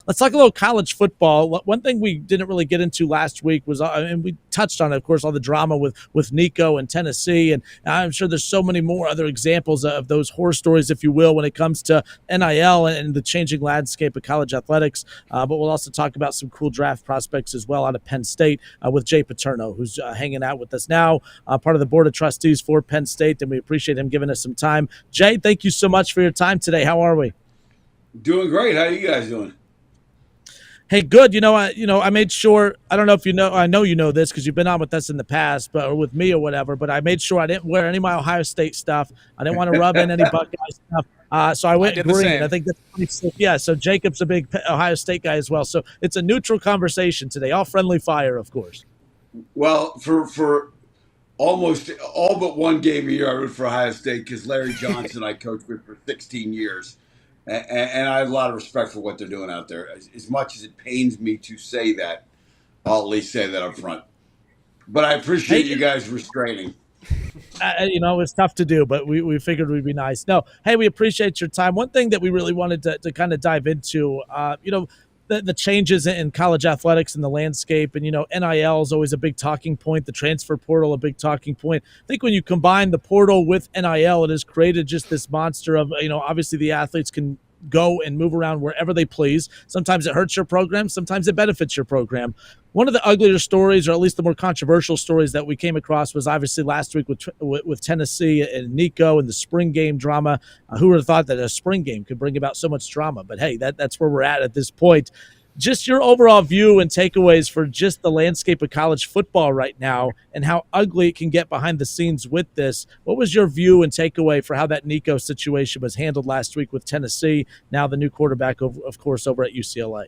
Let's talk a little college football. One thing we didn't really get into last week was, and we touched on it, of course, all the drama with Nico and Tennessee, and I'm sure there's so many more other examples of those horror stories, if you will, when it comes to NIL and the changing landscape of college athletics. But we'll also talk about some cool draft prospects as well out of Penn State with Jay Paterno, who's hanging out with us now, part of the board of trustees for Penn State, and we appreciate him giving us some time. Jay, thank you so much for your time today. How are we? Doing great. How are you guys doing? Hey, good. I made sure. I don't know if you know. I know you know this because you've been on with us in the past, or with me or whatever. But I made sure I didn't wear any of my Ohio State stuff. I didn't want to rub in any Buckeye stuff. So I went green. I think that's pretty sick. Yeah. So Jacob's a big Ohio State guy as well. So it's a neutral conversation today. All friendly fire, of course. Well, for almost all but one game a year, I root for Ohio State because Larry Johnson I coached with for 16 years. And I have a lot of respect for what they're doing out there. As much as it pains me to say that, I'll at least say that up front. But I appreciate you guys restraining. It's tough to do, but we figured we'd be nice. No, hey, we appreciate your time. One thing that we really wanted to kind of dive into, the changes in college athletics and the landscape, and NIL is always a big talking point. The transfer portal, a big talking point. I think when you combine the portal with NIL, it has created just this monster of obviously the athletes can go and move around wherever they please. Sometimes it hurts your program, sometimes it benefits your program. One of the uglier stories, or at least the more controversial stories that we came across, was obviously last week with Tennessee and Nico and the spring game drama. Who would have thought that a spring game could bring about so much drama? But hey, that's where we're at this point. Just your overall view and takeaways for just the landscape of college football right now and how ugly it can get behind the scenes with this. What was your view and takeaway for how that Nico situation was handled last week with Tennessee, now the new quarterback, of course, over at UCLA?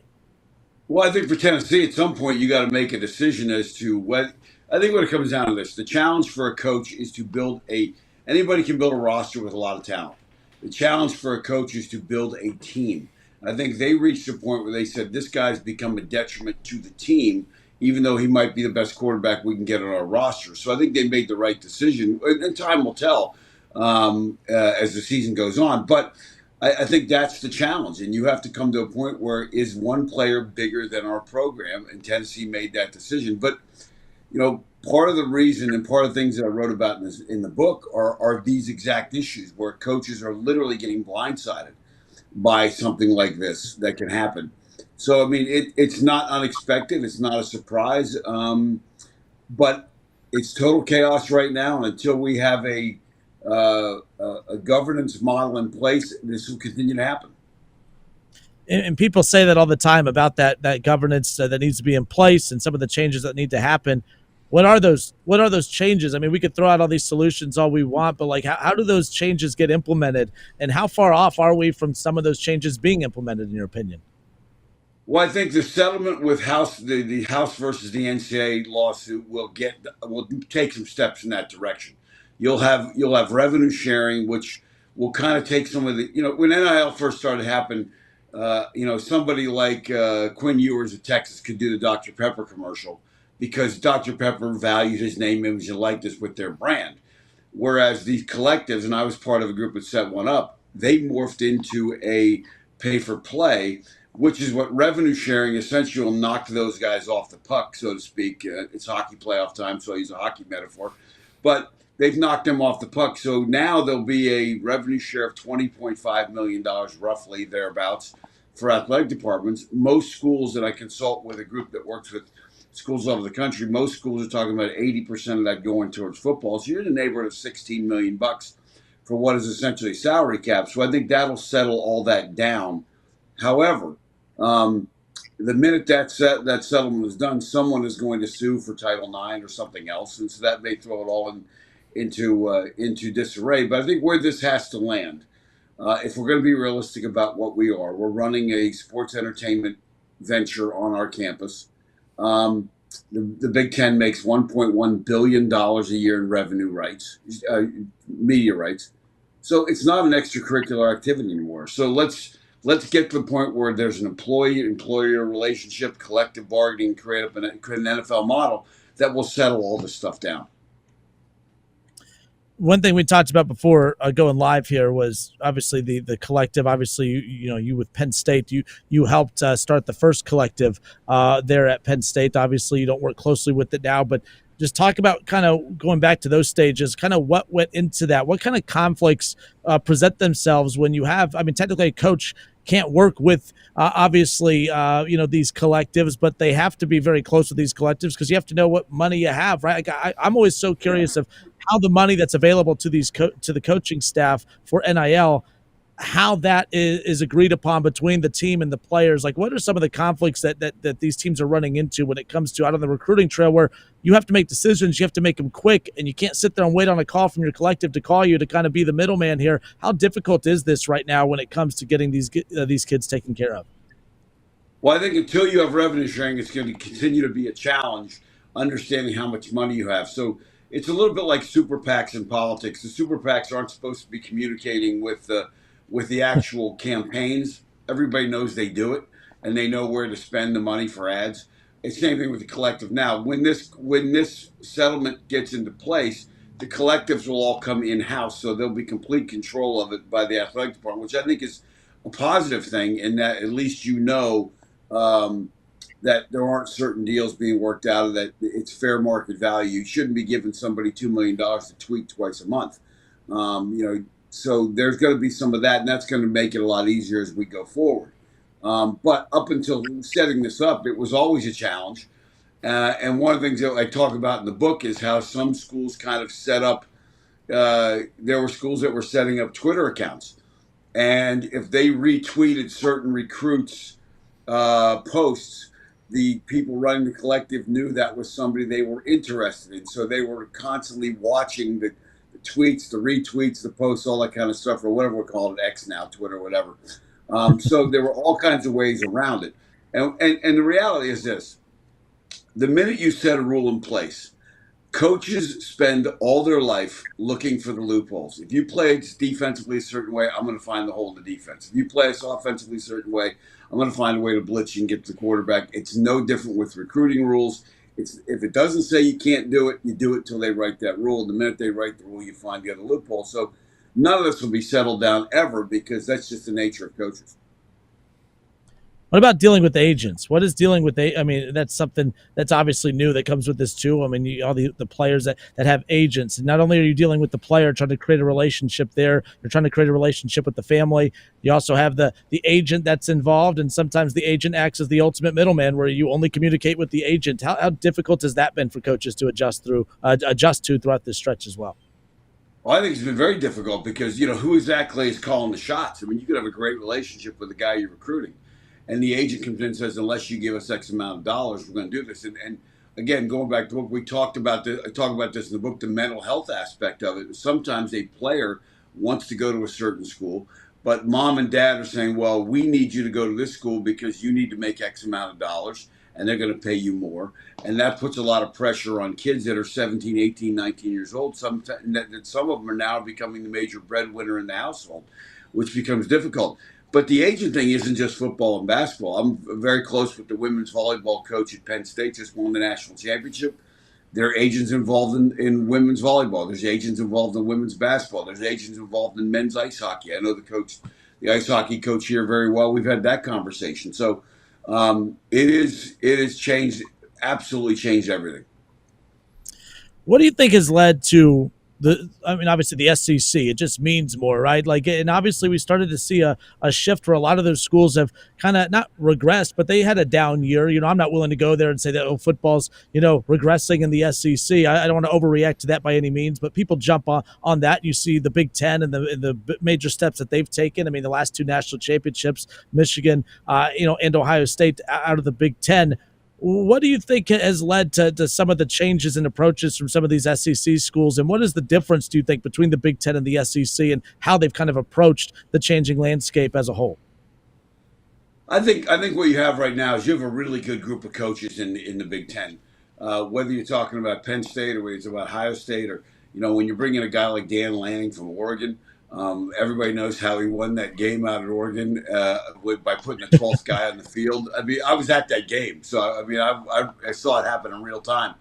Well, I think for Tennessee, at some point, you got to make a decision as to what. I think when it comes down to this, the challenge for a coach is to anybody can build a roster with a lot of talent. The challenge for a coach is to build a team. I think they reached a point where they said, this guy's become a detriment to the team, even though he might be the best quarterback we can get on our roster. So I think they made the right decision. And time will tell as the season goes on. But I think that's the challenge. And you have to come to a point where is one player bigger than our program? And Tennessee made that decision. But, part of the reason and part of the things that I wrote about in the book are these exact issues where coaches are literally getting blindsided by something like this that can happen. So, I mean, it's not unexpected. It's not a surprise. But it's total chaos right now. And until we have a governance model in place, this will continue to happen. And people say that all the time about that governance that needs to be in place and some of the changes that need to happen. What are those changes? I mean, we could throw out all these solutions all we want, but how do those changes get implemented, and how far off are we from some of those changes being implemented, in your opinion? Well, I think the settlement with the House versus the NCAA lawsuit will take some steps in that direction. You'll have revenue sharing, which will kind of take some of the when NIL first started to happen. Somebody like Quinn Ewers of Texas could do the Dr. Pepper commercial because Dr. Pepper values his name, image, and likeness with their brand. Whereas these collectives, and I was part of a group that set one up, they morphed into a pay for play, which is what revenue sharing essentially will knock those guys off the puck, so to speak. It's hockey playoff time, so I use a hockey metaphor. But they've knocked them off the puck. So now there'll be a revenue share of $20.5 million, roughly thereabouts, for athletic departments. Most schools that I consult with, a group that works with schools all over the country, most schools are talking about 80% of that going towards football. So you're in the neighborhood of $16 million for what is essentially a salary cap. So I think that'll settle all that down. However, the minute that settlement is done, someone is going to sue for Title IX or something else, and so that may throw it all into disarray. But I think where this has to land, if we're going to be realistic about what we are, we're running a sports entertainment venture on our campus. The Big Ten makes $1.1 billion a year in revenue rights, media rights. So it's not an extracurricular activity anymore. So let's get to the point where there's an employee-employer relationship, collective bargaining, create an NFL model that will settle all this stuff down. one thing we talked about before going live here was obviously the collective. Obviously, you with Penn State, you helped start the first collective there at Penn State. Obviously, you don't work closely with it now, but just talk about kind of going back to those stages, kind of what went into that. What kind of conflicts present themselves when you have? I mean, technically, a coach can't work with obviously these collectives, but they have to be very close with these collectives because you have to know what money you have, right? I'm always so curious of how the money that's available to to the coaching staff for NIL, how that is agreed upon between the team and the players. Like, what are some of the conflicts that these teams are running into when it comes to out on the recruiting trail, where you have to make decisions, you have to make them quick, and you can't sit there and wait on a call from your collective to call you to kind of be the middleman here. How difficult is this right now when it comes to getting these kids taken care of? Well, I think until you have revenue sharing, it's going to continue to be a challenge understanding how much money you have. So it's a little bit like super PACs in politics. The super PACs aren't supposed to be communicating with the actual campaigns. Everybody knows they do it, and they know where to spend the money for ads. It's the same thing with the collective. Now, when this settlement gets into place, the collectives will all come in house, so there'll be complete control of it by the athletic department, which I think is a positive thing in that at least um, that there aren't certain deals being worked out, of that it's fair market value. You shouldn't be giving somebody $2 million to tweet twice a month. So there's going to be some of that, and that's going to make it a lot easier as we go forward. But up until setting this up, it was always a challenge. And one of the things that I talk about in the book is how some schools kind of set up. There were schools that were setting up Twitter accounts, and if they retweeted certain recruits' posts, the people running the collective knew that was somebody they were interested in. So they were constantly watching the tweets, the retweets, the posts, all that kind of stuff, or whatever we call it, X now, Twitter, whatever. So there were all kinds of ways around it. And the reality is this: the minute you set a rule in place, coaches spend all their life looking for the loopholes. If you play us defensively a certain way, I'm going to find the hole in the defense. If you play us offensively a certain way, I'm going to find a way to blitz you and get to the quarterback. It's no different with recruiting rules. If it doesn't say you can't do it, you do it till they write that rule. The minute they write the rule, you find the other loophole. So none of this will be settled down ever because that's just the nature of coaches. What about dealing with agents? What is dealing with I mean, that's something that's obviously new that comes with this too. I mean, all the players that have agents, and not only are you dealing with the player trying to create a relationship there, you're trying to create a relationship with the family. You also have the agent that's involved, and sometimes the agent acts as the ultimate middleman, where you only communicate with the agent. How difficult has that been for coaches to adjust to throughout this stretch as well? Well, I think it's been very difficult because, who exactly is calling the shots? I mean, you could have a great relationship with the guy you're recruiting, and the agent comes in and says, unless you give us X amount of dollars, we're going to do this. And again, going back to what we talked about, I talk about this in the book, the mental health aspect of it. Sometimes a player wants to go to a certain school, but mom and dad are saying, well, we need you to go to this school because you need to make X amount of dollars, and they're going to pay you more. And that puts a lot of pressure on kids that are 17, 18, 19 years old. Some of them are now becoming the major breadwinner in the household, which becomes difficult. But the agent thing isn't just football and basketball. I'm very close with the women's volleyball coach at Penn State, just won the national championship. There are agents involved in women's volleyball. There's agents involved in women's basketball. There's agents involved in men's ice hockey. I know the ice hockey coach here very well. We've had that conversation. So it has changed, absolutely changed everything. What do you think has led to I mean, obviously the SEC, it just means more, right? Like, and obviously we started to see a shift where a lot of those schools have kind of not regressed, but they had a down year. I'm not willing to go there and say that, football's, regressing in the SEC. I don't want to overreact to that by any means, but people jump on that. You see the Big Ten and the major steps that they've taken. I mean, the last two national championships, Michigan, and Ohio State out of the Big Ten. What do you think has led to some of the changes in approaches from some of these SEC schools? And what is the difference, do you think, between the Big Ten and the SEC and how they've kind of approached the changing landscape as a whole? I think what you have right now is you have a really good group of coaches in the Big Ten. Whether you're talking about Penn State or whether it's about Ohio State, or when you bring in a guy like Dan Lanning from Oregon, everybody knows how he won that game out at Oregon by putting the 12th guy on the field. I mean, I was at that game, so I mean, I saw it happen in real time.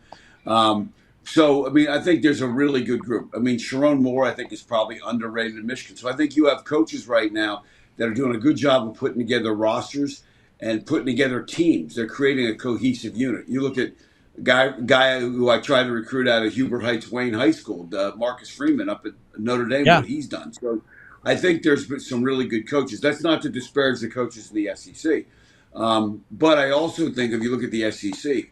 So, I mean, I think there's a really good group. I mean, Sharon Moore, I think, is probably underrated in Michigan. So I think you have coaches right now that are doing a good job of putting together rosters and putting together teams. They're creating a cohesive unit. You look at a guy who I tried to recruit out of Hubert Heights Wayne High School, Marcus Freeman up at Notre Dame, Yeah. what he's done. So I think there's been some really good coaches. That's not to disparage the coaches in the SEC. But I also think if you look at the SEC,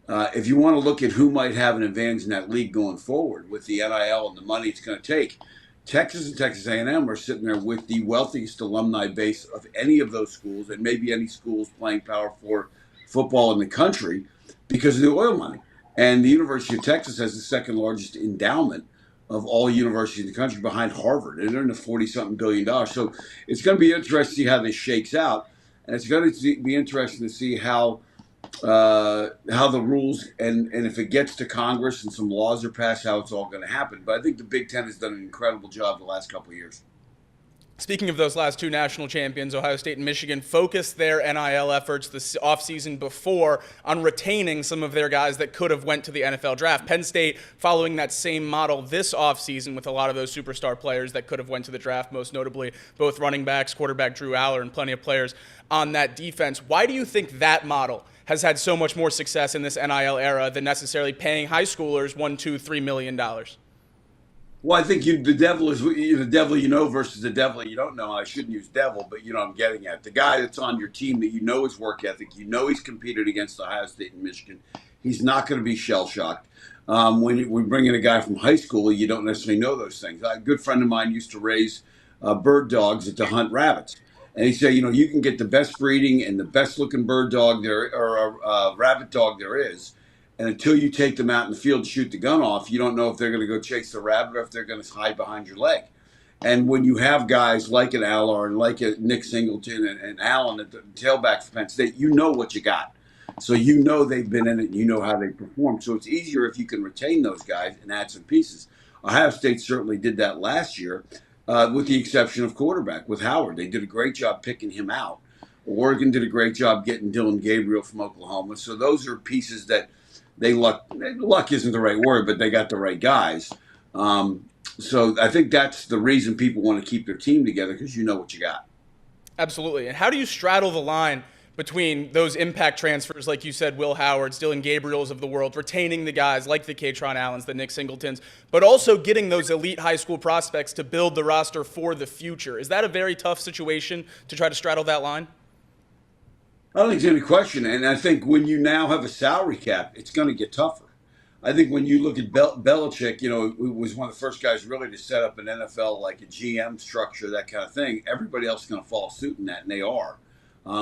if you want to look at who might have an advantage in that league going forward with the NIL and the money it's going to take, Texas and Texas A&M are sitting there with the wealthiest alumni base of any of those schools, and maybe any schools playing Power 4 football in the country because of the oil money. And the University of Texas has the second largest endowment of all universities in the country behind Harvard, and they're in the 40-something billion dollars. So it's going to be interesting to see how this shakes out, and it's going to be interesting to see how the rules and if it gets to Congress and some laws are passed, how it's all going to happen. But I think the Big Ten has done an incredible job the last couple of years. Speaking of those last two national champions, Ohio State and Michigan focused their NIL efforts this offseason before on retaining some of their guys that could have went to the NFL draft. Penn State following that same model this offseason with a lot of those superstar players that could have went to the draft, most notably both running backs, quarterback Drew Aller, and plenty of players on that defense. Why do you think that model has had so much more success in this NIL era than necessarily paying high schoolers $1, $2, $3 million? Well, I think the devil is the devil you know versus the devil you don't know. I shouldn't use devil, but you know what I'm getting at. The guy that's on your team that you know his work ethic, you know he's competed against Ohio State and Michigan. He's not going to be shell shocked. When we bring in a guy from high school, you don't necessarily know those things. A good friend of mine used to raise bird dogs to hunt rabbits. And he said, you know, you can get the best breeding and the best looking bird dog there or rabbit dog there is. And until you take them out in the field to shoot the gun off, you don't know if they're going to go chase the rabbit or if they're going to hide behind your leg. And when you have guys like an Allard and like a Nick Singleton and Allen at the tailback for Penn State, you know what you got. So you know they've been in it and you know how they perform. So it's easier if you can retain those guys and add some pieces. Ohio State certainly did that last year, with the exception of quarterback with Howard. They did a great job picking him out. Oregon did a great job getting Dylan Gabriel from Oklahoma. So those are pieces that luck isn't the right word, but they got the right guys. So I think that's the reason people want to keep their team together, because you know what you got. Absolutely. And how do you straddle the line between those impact transfers, like you said, Will Howard's, Dylan Gabriel's of the world, retaining the guys like the Katron Allens, the Nick Singletons, but also getting those elite high school prospects to build the roster for the future? Is that a very tough situation to try to straddle that line? I don't think there's any question. And I think when you now have a salary cap, it's going to get tougher. I think when you look at Belichick, you know, who was one of the first guys really to set up an NFL, like a GM structure, that kind of thing. Everybody else is going to follow suit in that, and they are.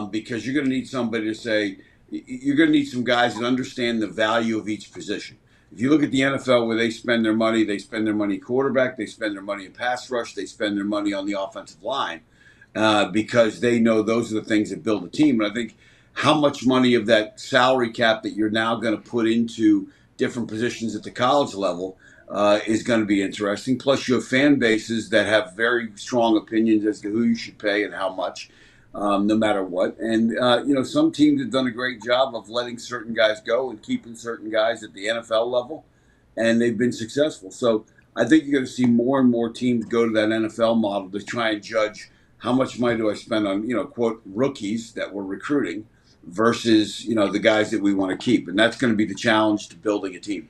Because you're going to need somebody to say, you're going to need some guys that understand the value of each position. If you look at the NFL where they spend their money quarterback, they spend their money in pass rush, they spend their money on the offensive line, because they know those are the things that build a team. And I think how much money of that salary cap that you're now going to put into different positions at the college level is going to be interesting. Plus, you have fan bases that have very strong opinions as to who you should pay and how much, no matter what. And, you know, some teams have done a great job of letting certain guys go and keeping certain guys at the NFL level, and they've been successful. So I think you're going to see more and more teams go to that NFL model to try and judge how much money do I spend on, you know, quote, rookies that we're recruiting versus, you know, the guys that we want to keep. And that's going to be the challenge to building a team.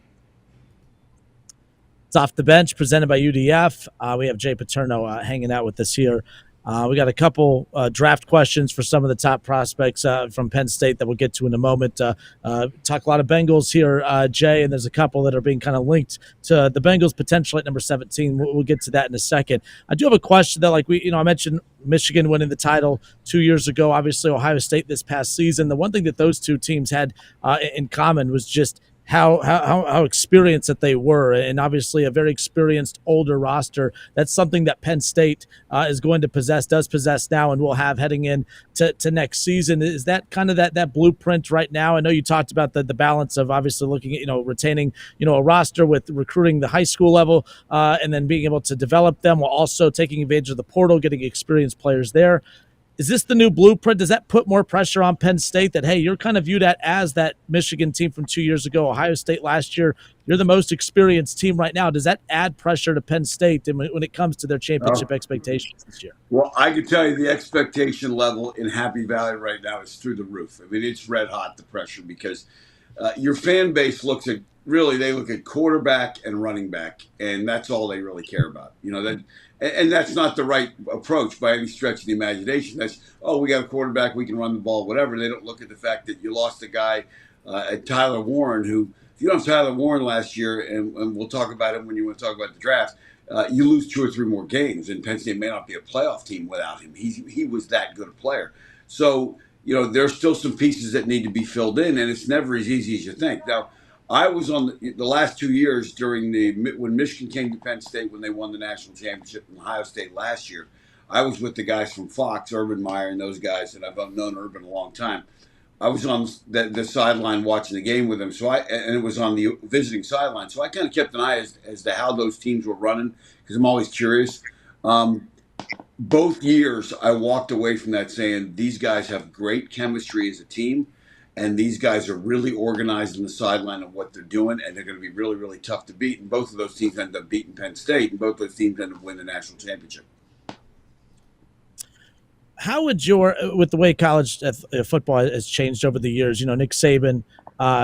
It's Off the Bench, presented by UDF. We have Jay Paterno hanging out with us here. We got a couple draft questions for some of the top prospects from Penn State that we'll get to in a moment. Talk a lot of Bengals here, Jay, and there's a couple that are being kind of linked to the Bengals potentially at number 17. We'll get to that in a second. I do have a question that, like I mentioned Michigan winning the title 2 years ago. Obviously, Ohio State this past season. The one thing that those two teams had in common was just how experienced that they were, and obviously a very experienced older roster. That's something that Penn State does possess now, and will have heading in to next season. Is that kind of that blueprint right now? I know you talked about the balance of obviously looking at retaining a roster with recruiting the high school level, and then being able to develop them while also taking advantage of the portal, getting experienced players there. Is this the new blueprint? Does that put more pressure on Penn State that, hey, you're kind of viewed at as that Michigan team from 2 years ago, Ohio State last year? You're the most experienced team right now. Does that add pressure to Penn State when it comes to their championship expectations this year? Well, I can tell you the expectation level in Happy Valley right now is through the roof. I mean, it's red hot, the pressure, because your fan base looks at they look at quarterback and running back, and that's all they really care about. And that's not the right approach by any stretch of the imagination. That's, oh, we got a quarterback, we can run the ball, whatever. They don't look at the fact that you lost a guy at Tyler Warren, who, if you don't have Tyler Warren last year, and we'll talk about him when you want to talk about the draft, you lose 2 or 3 more games, and Penn State may not be a playoff team without him. He was that good a player. So, there's still some pieces that need to be filled in, and it's never as easy as you think. Now, I was on the last 2 years when Michigan came to Penn State when they won the national championship in Ohio State last year. I was with the guys from Fox, Urban Meyer, and those guys, and I've known Urban a long time. I was on the sideline watching the game with them, and it was on the visiting sideline. So I kind of kept an eye as to how those teams were running, because I'm always curious. Both years, I walked away from that saying these guys have great chemistry as a team, and these guys are really organized in the sideline of what they're doing, and they're going to be really, really tough to beat. And both of those teams ended up beating Penn State, and both those teams ended up winning the national championship. How would with the way college football has changed over the years, Nick Saban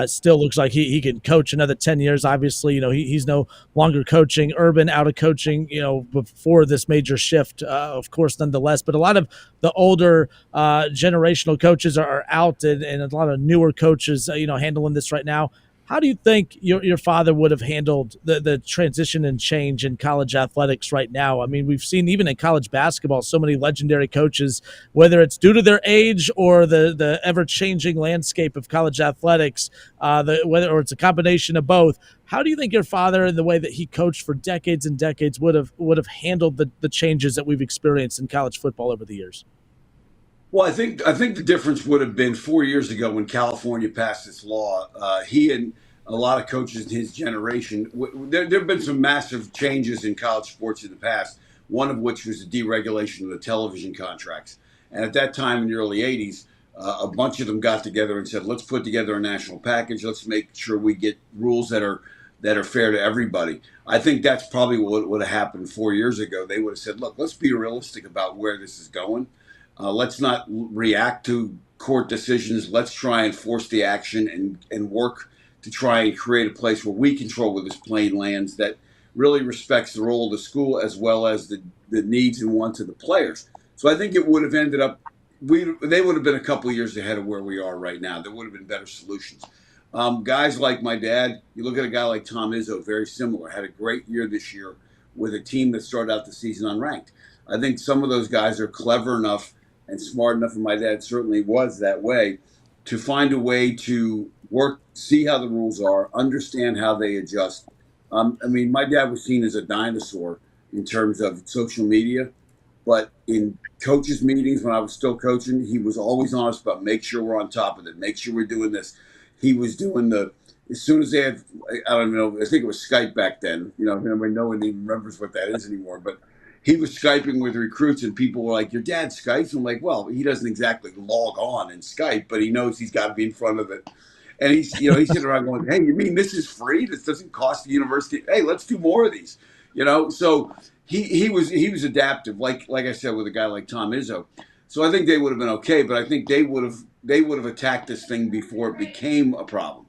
still looks like he can coach another 10 years. Obviously, he's no longer coaching. Urban out of coaching, before this major shift, of course, nonetheless. But a lot of the older generational coaches are out, and a lot of newer coaches, handling this right now. How do you think your father would have handled the transition and change in college athletics right now? I mean, we've seen even in college basketball so many legendary coaches, whether it's due to their age or the ever-changing landscape of college athletics, or it's a combination of both. How do you think your father, in the way that he coached for decades and decades, would have handled the changes that we've experienced in college football over the years? Well, I think the difference would have been 4 years ago when California passed this law. He and a lot of coaches in his generation, there have been some massive changes in college sports in the past, one of which was the deregulation of the television contracts. And at that time in the early 80s, a bunch of them got together and said, let's put together a national package. Let's make sure we get rules that are fair to everybody. I think that's probably what would have happened 4 years ago. They would have said, look, let's be realistic about where this is going. Let's not react to court decisions. Let's try and force the action and work to try and create a place where we control where this plane lands that really respects the role of the school as well as the needs and wants of the players. So I think it would have ended up, they would have been a couple of years ahead of where we are right now. There would have been better solutions. Guys like my dad, you look at a guy like Tom Izzo, very similar, had a great year this year with a team that started out the season unranked. I think some of those guys are clever enough and smart enough, and my dad certainly was that way, to find a way to work, see how the rules are, understand how they adjust. My dad was seen as a dinosaur in terms of social media, but in coaches' meetings when I was still coaching, he was always honest about make sure we're on top of it, make sure we're doing this. He was doing as soon as they had, I don't know, I think it was Skype back then. No one even remembers what that is anymore, but he was Skyping with recruits, and people were like, your dad Skypes? I'm like, well, he doesn't exactly log on and Skype, but he knows he's got to be in front of it. And he's sitting around going, hey, you mean this is free? This doesn't cost the university? Hey, let's do more of these. So he was adaptive, like I said, with a guy like Tom Izzo. So I think they would have been okay, but I think they would have attacked this thing before it became a problem.